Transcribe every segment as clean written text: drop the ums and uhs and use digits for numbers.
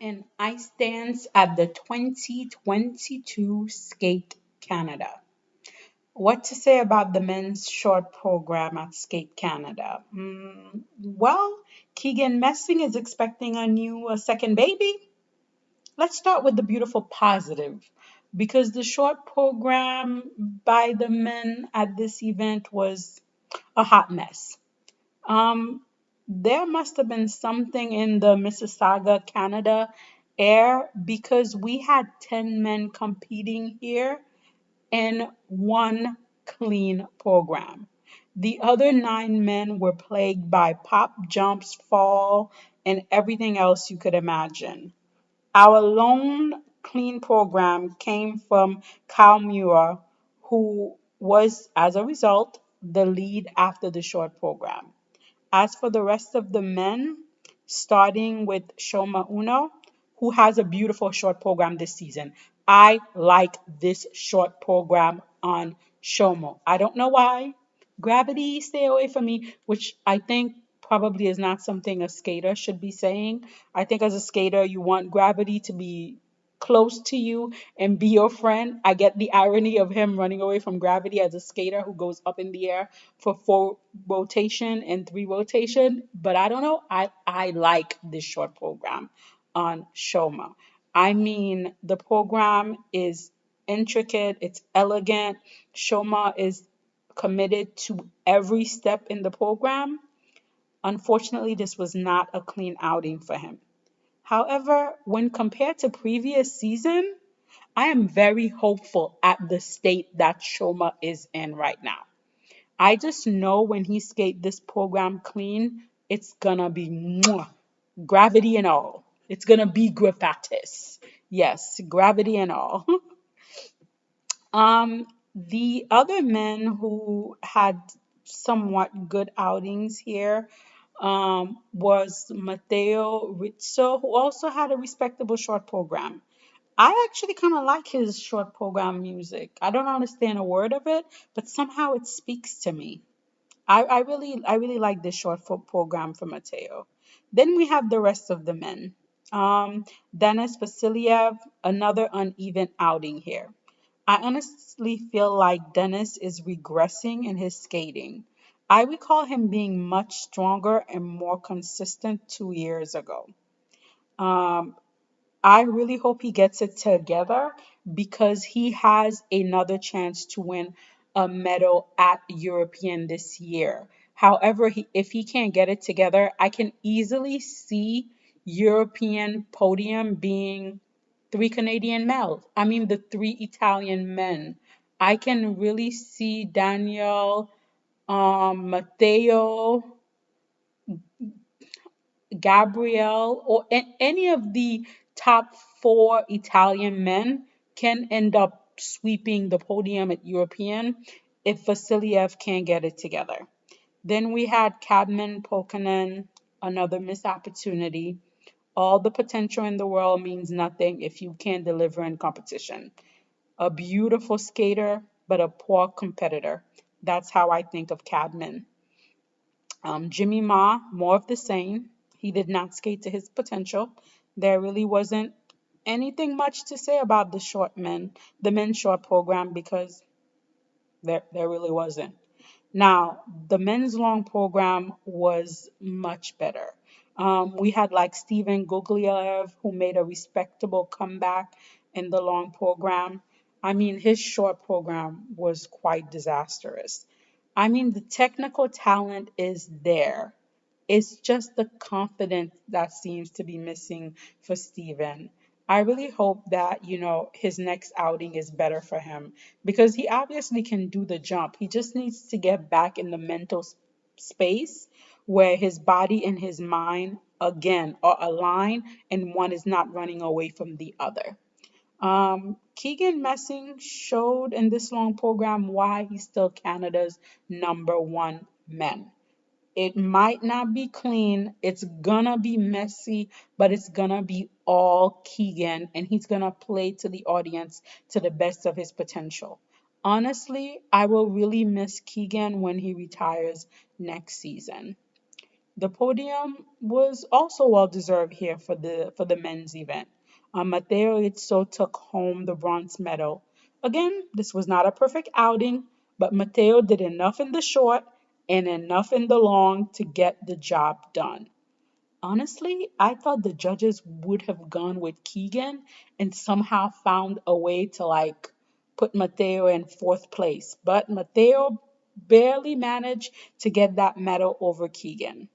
and I stands at the 2022 Skate Canada. What to say about the men's short program at Skate Canada? Well, Keegan Messing is expecting a second baby. Let's start with the beautiful positive because the short program by the men at this event was a hot mess. Um, there must have been something in the Mississauga, Canada air because we had 10 men competing here in one clean program. The other 9 men were plagued by pop jumps, fall, and everything else you could imagine. Our lone clean program came from Kamila, who was, as a result, the lead after the short program. As for the rest of the men, starting with Shoma Uno, who has a beautiful short program this season. I like this short program on Shomo. I don't know why. Gravity, stay away from me, which I think probably is not something a skater should be saying. I think as a skater, you want gravity to be close to you and be your friend. I get the irony of him running away from gravity as a skater who goes up in the air for 4 rotation and 3 rotation. But I don't know. I like this short program on Shoma. I mean, the program is intricate, it's elegant. Shoma is committed to every step in the program. Unfortunately, this was not a clean outing for him. However, when compared to previous season, I am very hopeful at the state that Shoma is in right now. I just know when he skate this program clean, it's gonna be mwah, gravity and all. It's gonna be graffatis. Yes, gravity and all. The other men who had somewhat good outings here was Matteo Rizzo, who also had a respectable short program. I actually kind of like his short program music. I don't understand a word of it, but somehow it speaks to me. I really like this short program for Matteo. Then we have the rest of the men. Denis Vasiliev, another uneven outing here. I honestly feel like Dennis is regressing in his skating. I recall him being much stronger and more consistent 2 years ago. Um, I really hope he gets it together because he has another chance to win a medal at European this year. However, if he can't get it together, I can easily see European podium being 3 Canadian males. I mean, the 3 Italian men. I can really see Daniel, Matteo, Gabriel, or any of the top 4 Italian men can end up sweeping the podium at European if Vasiliev can't get it together. Then we had Cadman Pokanen, another missed opportunity. All the potential in the world means nothing if you can't deliver in competition. A beautiful skater, but a poor competitor. That's how I think of Cadman. Jimmy Ma, more of the same. He did not skate to his potential. There really wasn't anything much to say about the men's short program because there really wasn't. Now, the men's long program was much better. We had like Steven Gugliev, who made a respectable comeback in the long program. I mean, his short program was quite disastrous. I mean, the technical talent is there. It's just the confidence that seems to be missing for Steven. I really hope that, his next outing is better for him because he obviously can do the jump. He just needs to get back in the mental space where his body and his mind again are aligned and one is not running away from the other. Keegan Messing showed in this long program why he's still Canada's #1 man. It might not be clean. It's gonna be messy, but it's gonna be all Keegan, and he's gonna play to the audience to the best of his potential. Honestly, I will really miss Keegan when he retires next season. The podium was also well deserved here for the men's event. Matteo Izzo took home the bronze medal. Again, this was not a perfect outing, but Matteo did enough in the short and enough in the long to get the job done. Honestly, I thought the judges would have gone with Keegan and somehow found a way to like put Matteo in fourth place, but Matteo barely managed to get that medal over Keegan.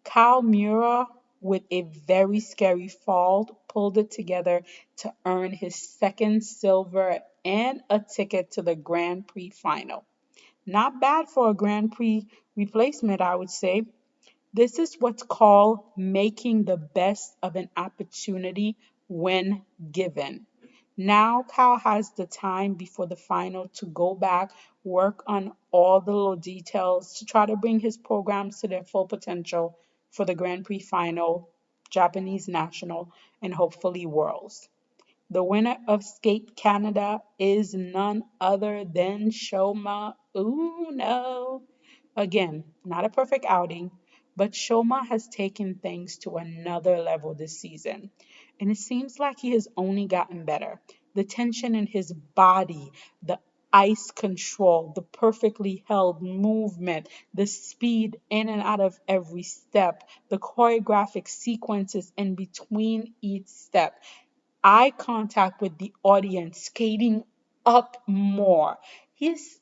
Kyle Mura, with a very scary fall, pulled it together to earn his second silver and a ticket to the Grand Prix final. Not bad for a Grand Prix replacement, I would say. This is what's called making the best of an opportunity when given. Now Kyle has the time before the final to go back, work on all the little details to try to bring his programs to their full potential for the Grand Prix final, Japanese National, and hopefully Worlds. The winner of Skate Canada is none other than Shoma Uno. Again, not a perfect outing, but Shoma has taken things to another level this season. And it seems like he has only gotten better. The tension in his body, the ice control, the perfectly held movement, the speed in and out of every step, the choreographic sequences in between each step, eye contact with the audience, skating up more. He's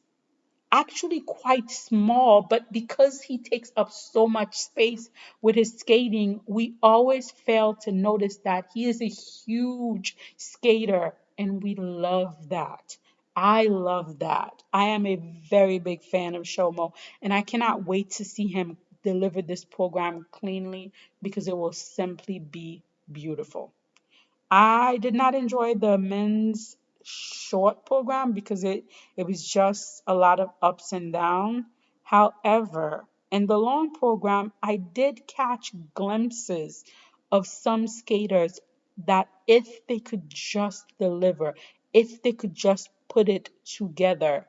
actually quite small, but because he takes up so much space with his skating, we always fail to notice that he is a huge skater, and we love that. I love that. I am a very big fan of Shomo, and I cannot wait to see him deliver this program cleanly because it will simply be beautiful. I did not enjoy the men's short program because it was just a lot of ups and downs. However, in the long program, I did catch glimpses of some skaters that if they could just deliver, if they could just put it together,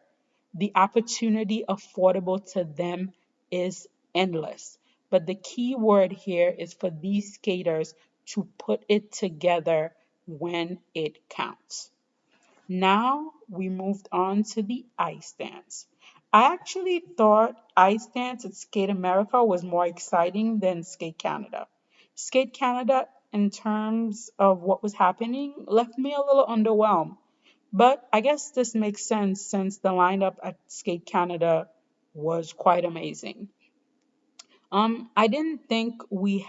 the opportunity affordable to them is endless. But the key word here is for these skaters to put it together when it counts. Now we moved on to the ice dance. I actually thought ice dance at Skate America was more exciting than Skate Canada. Skate Canada, in terms of what was happening, left me a little underwhelmed. But I guess this makes sense since the lineup at Skate Canada was quite amazing. I didn't think we'd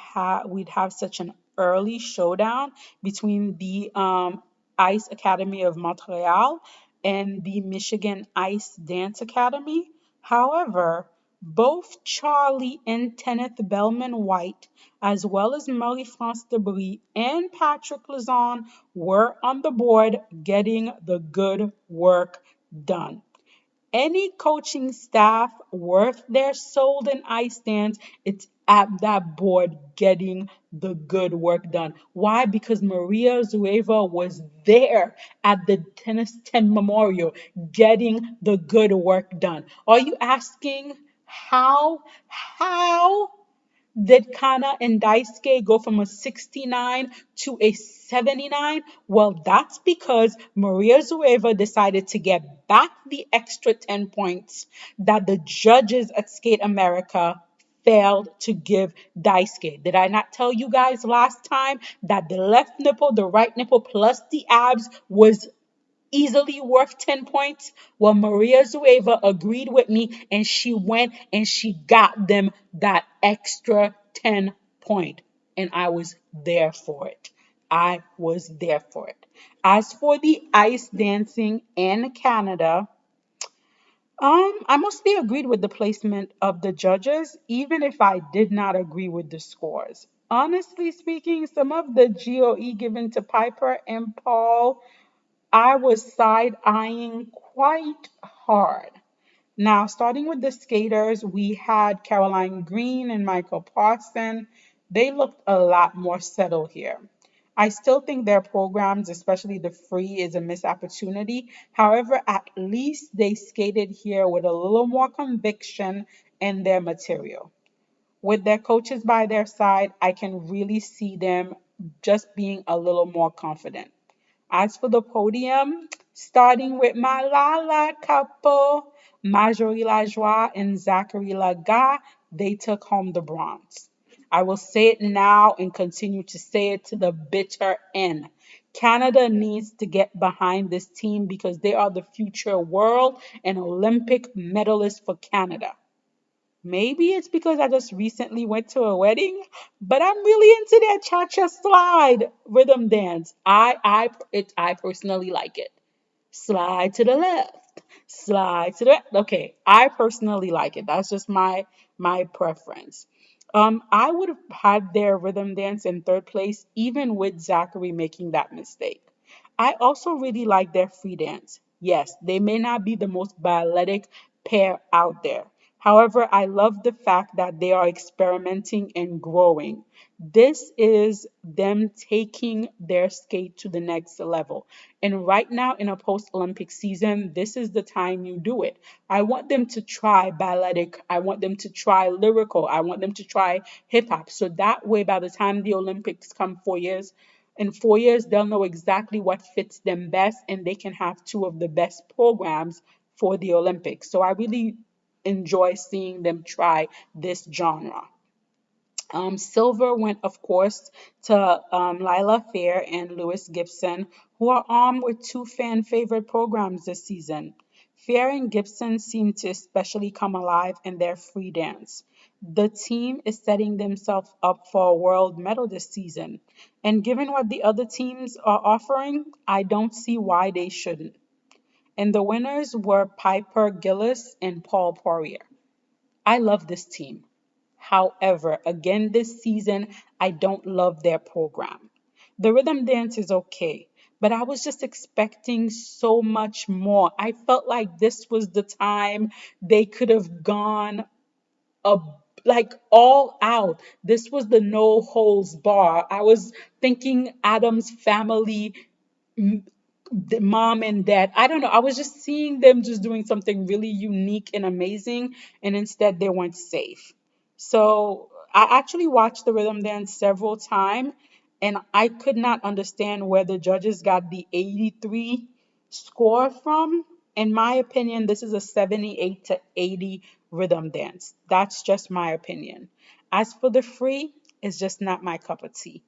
have such an early showdown between the Ice Academy of Montreal and the Michigan Ice Dance Academy. However, both Charlie and Kenneth Bellman White, as well as Marie-France Debris and Patrick Lazon, were on the board getting the good work done. Any coaching staff worth their salt in ice dance, it's at that board getting the good work done. Why? Because Maria Zueva was there at the Tennis 10 Memorial getting the good work done. Are you asking how? How? Did Kana and Daisuke go from a 69 to a 79? Well, that's because Maria Zueva decided to get back the extra 10 points that the judges at Skate America failed to give Daisuke. Did I not tell you guys last time that the left nipple, the right nipple, plus the abs was easily worth 10 points? Well, Maria Zueva agreed with me and she went and she got them that extra 10 point. And I was there for it. I was there for it. As for the ice dancing in Canada, I mostly agreed with the placement of the judges, even if I did not agree with the scores. Honestly speaking, some of the GOE given to Piper and Paul I was side eyeing quite hard. Now, starting with the skaters, we had Caroline Green and Michael Parson. They looked a lot more settled here. I still think their programs, especially the free, is a missed opportunity. However, at least they skated here with a little more conviction in their material. With their coaches by their side, I can really see them just being a little more confident. As for the podium, starting with my Lala couple, Marjorie Lajoie and Zachary Laga, they took home the bronze. I will say it now and continue to say it to the bitter end. Canada needs to get behind this team because they are the future world and Olympic medalists for Canada. Maybe it's because I just recently went to a wedding, but I'm really into that cha-cha slide rhythm dance. I personally like it. Slide to the left, slide to the right. Okay, I personally like it. That's just my preference. I would have had their rhythm dance in third place, even with Zachary making that mistake. I also really like their free dance. Yes, they may not be the most balletic pair out there. However, I love the fact that they are experimenting and growing. This is them taking their skate to the next level. And right now, in a post Olympic season, this is the time you do it. I want them to try balletic. I want them to try lyrical. I want them to try hip hop. So that way, by the time the Olympics come 4 years, in 4 years, they'll know exactly what fits them best and they can have two of the best programs for the Olympics. So I really enjoy seeing them try this genre. Silver went, of course, to Lila Fair and Lewis Gibson, who are armed with two fan favorite programs this season. Fair and Gibson seem to especially come alive in their free dance. The team is setting themselves up for a world medal this season. And given what the other teams are offering, I don't see why they shouldn't. And the winners were Piper Gillis and Paul Poirier. I love this team. However, again this season, I don't love their program. The rhythm dance is okay, but I was just expecting so much more. I felt like this was the time they could have gone a like all out. This was the no holds bar. I was thinking Adam's family, the mom and dad. I don't know. I was just seeing them just doing something really unique and amazing, and instead they weren't safe. So I actually watched the rhythm dance several times, and I could not understand where the judges got the 83 score from. In my opinion, this is a 78 to 80 rhythm dance. That's just my opinion. As for the free, it's just not my cup of tea.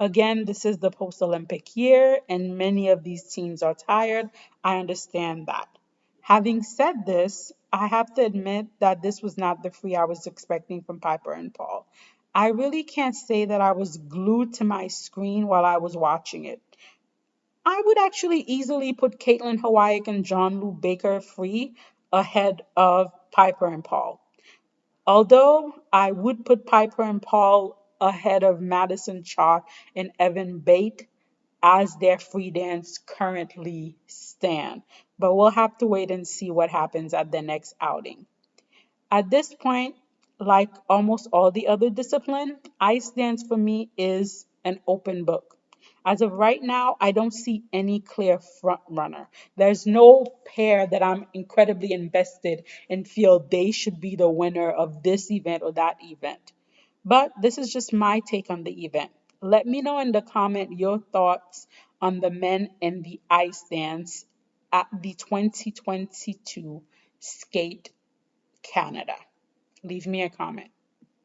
Again, this is the post Olympic year, and many of these teams are tired. I understand that. Having said this, I have to admit that this was not the free I was expecting from Piper and Paul. I really can't say that I was glued to my screen while I was watching it. I would actually easily put Caitlin Hawaii and John Lou Baker free ahead of Piper and Paul. Although I would put Piper and Paul ahead of Madison Chalk and Evan Bate as their free dance currently stand. But we'll have to wait and see what happens at the next outing. At this point, like almost all the other discipline, ice dance for me is an open book. As of right now, I don't see any clear front runner. There's no pair that I'm incredibly invested and feel they should be the winner of this event or that event. But this is just my take on the event. Let me know in the comment your thoughts on the men and the ice dance at the 2022 Skate Canada. Leave me a comment.